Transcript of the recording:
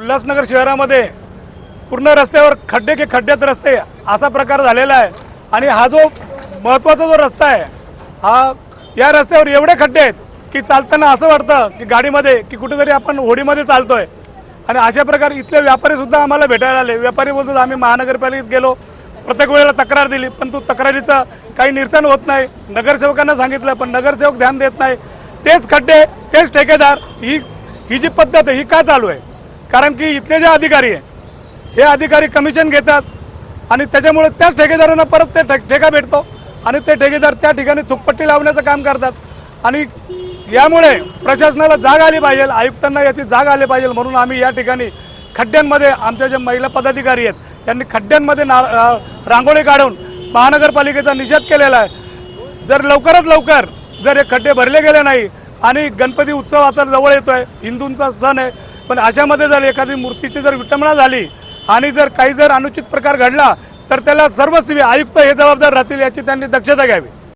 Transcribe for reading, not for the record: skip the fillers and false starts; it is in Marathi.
उल्हासनगर शहरामध्ये पूर्ण रस्त्यावर खड्डे के खड्ड्यात रस्ते असा प्रकार झालेला आहे। आणि हा जो महत्त्वाचा जो रस्ता आहे हा या रस्त्यावर एवढे खड्डे आहेत की चालताना असं वाटतं की गाडीमध्ये की कुठेतरी आपण होडीमध्ये चालतोय। आणि अशा प्रकारे इथले व्यापारी सुद्धा आम्हाला भेटायला आले। व्यापारी बोलतात आम्ही महानगरपालिकेत गेलो, प्रत्येक वेळेला तक्रार दिली, पण तू तक्रारीचं काही निरसन होत नाही। नगरसेवकांना सांगितलं पण नगरसेवक ध्यान देत नाही। तेच खड्डे तेच ठेकेदार, ही जी पद्धत आहे ही का चालू आहे? कारण की इथले जे अधिकारी आहे हे अधिकारी कमिशन घेतात आणि त्याच्यामुळे त्याच ठेकेदारांना परत ते ठेका भेटतो आणि ते ठेकेदार त्या ठिकाणी थुकपट्टी लावण्याचं काम करतात। आणि यामुळे प्रशासनाला जाग आली पाहिजे, आयुक्तांना याची जाग आली पाहिजे। म्हणून आम्ही या ठिकाणी खड्ड्यांमध्ये आमच्या जे महिला पदाधिकारी आहेत त्यांनी खड्ड्यांमध्ये रांगोळी काढून महानगरपालिकेचा निषेध केलेला आहे। जर लवकरात लवकर जर हे खड्डे भरले गेले नाही आणि गणपती उत्सव आता जवळ येतोय, हिंदूंचा सण आहे, पण अशामध्ये जर एखादी मूर्तीची जर विटंबना झाली आणि जर काही जर अनुचित प्रकार घडला तर त्याला सर्वस्वी आयुक्त हे जबाबदार राहतील, याची त्यांनी दक्षता घ्यावी।